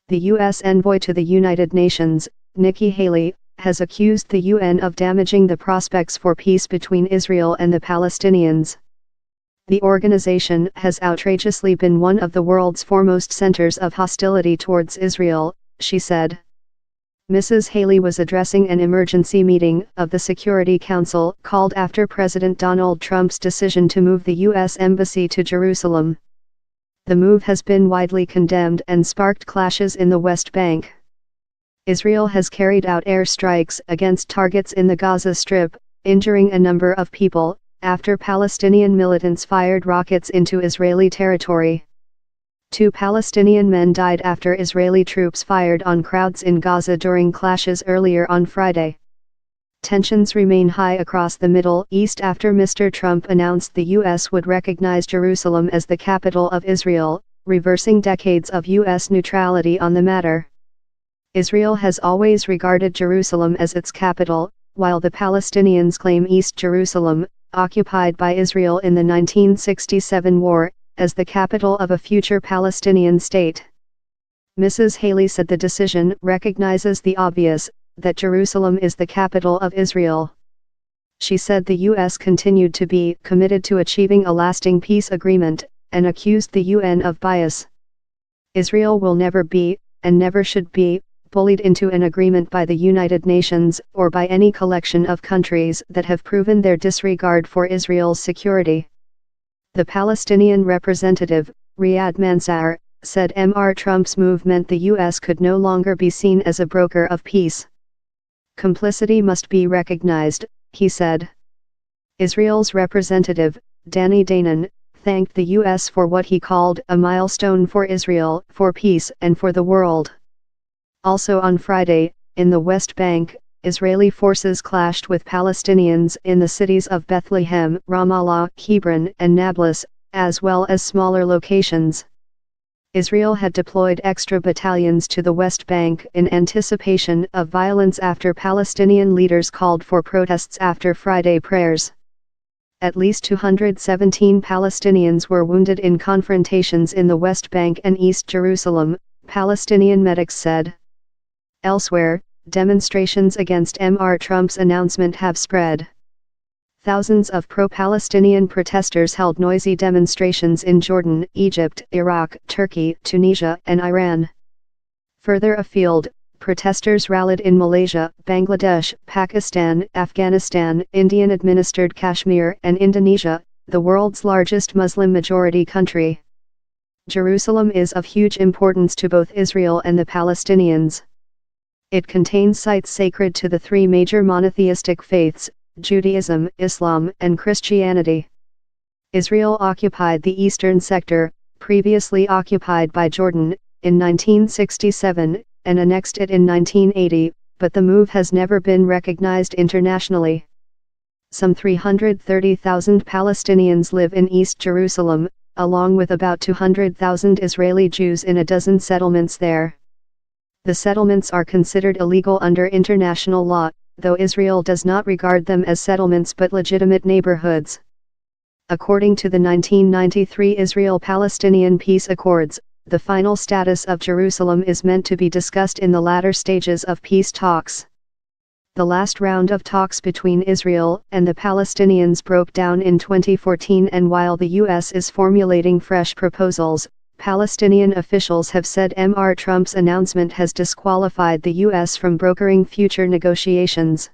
The U.S. envoy to the United Nations, Nikki Haley, has accused the UN of damaging the prospects for peace between Israel and the Palestinians. The organization has outrageously been one of the world's foremost centers of hostility towards Israel, she said. Mrs. Haley was addressing an emergency meeting of the Security Council called after President Donald Trump's decision to move the U.S. Embassy to Jerusalem. The move has been widely condemned and sparked clashes in the West Bank. Israel has carried out airstrikes against targets in the Gaza Strip, injuring a number of people, after Palestinian militants fired rockets into Israeli territory. 2 Palestinian men died after Israeli troops fired on crowds in Gaza during clashes earlier on Friday. Tensions remain high across the Middle East after Mr. Trump announced the U.S. would recognize Jerusalem as the capital of Israel, reversing decades of U.S. neutrality on the matter. Israel has always regarded Jerusalem as its capital, while the Palestinians claim East Jerusalem, occupied by Israel in the 1967 war, as the capital of a future Palestinian state. Mrs. Haley said the decision recognizes the obvious, that Jerusalem is the capital of Israel. She said the U.S. continued to be committed to achieving a lasting peace agreement, and accused the UN of bias. Israel will never be, and never should be, bullied into an agreement by the United Nations or by any collection of countries that have proven their disregard for Israel's security. The Palestinian representative, Riyad Mansour, said Mr. Trump's move meant the U.S. could no longer be seen as a broker of peace. Complicity must be recognized, he said. Israel's representative, Danny Danon, thanked the U.S. for what he called a milestone for Israel, for peace and for the world. Also on Friday, in the West Bank, Israeli forces clashed with Palestinians in the cities of Bethlehem, Ramallah, Hebron, and Nablus, as well as smaller locations. Israel had deployed extra battalions to the West Bank in anticipation of violence after Palestinian leaders called for protests after Friday prayers. At least 217 Palestinians were wounded in confrontations in the West Bank and East Jerusalem, Palestinian medics said. Elsewhere, demonstrations against Mr. Trump's announcement have spread. Thousands of pro-Palestinian protesters held noisy demonstrations in Jordan, Egypt, Iraq, Turkey, Tunisia, and Iran. Further afield, protesters rallied in Malaysia, Bangladesh, Pakistan, Afghanistan, Indian-administered Kashmir, and Indonesia, the world's largest Muslim-majority country. Jerusalem is of huge importance to both Israel and the Palestinians. It contains sites sacred to the 3 major monotheistic faiths, Judaism, Islam, and Christianity. Israel occupied the eastern sector, previously occupied by Jordan, in 1967, and annexed it in 1980, but the move has never been recognized internationally. Some 330,000 Palestinians live in East Jerusalem, along with about 200,000 Israeli Jews in a dozen settlements there. The settlements are considered illegal under international law, though Israel does not regard them as settlements but legitimate neighborhoods. According to the 1993 Israel-Palestinian peace accords, the final status of Jerusalem is meant to be discussed in the latter stages of peace talks. The last round of talks between Israel and the Palestinians broke down in 2014, and while the U.S. is formulating fresh proposals, Palestinian officials have said Mr. Trump's announcement has disqualified the U.S. from brokering future negotiations.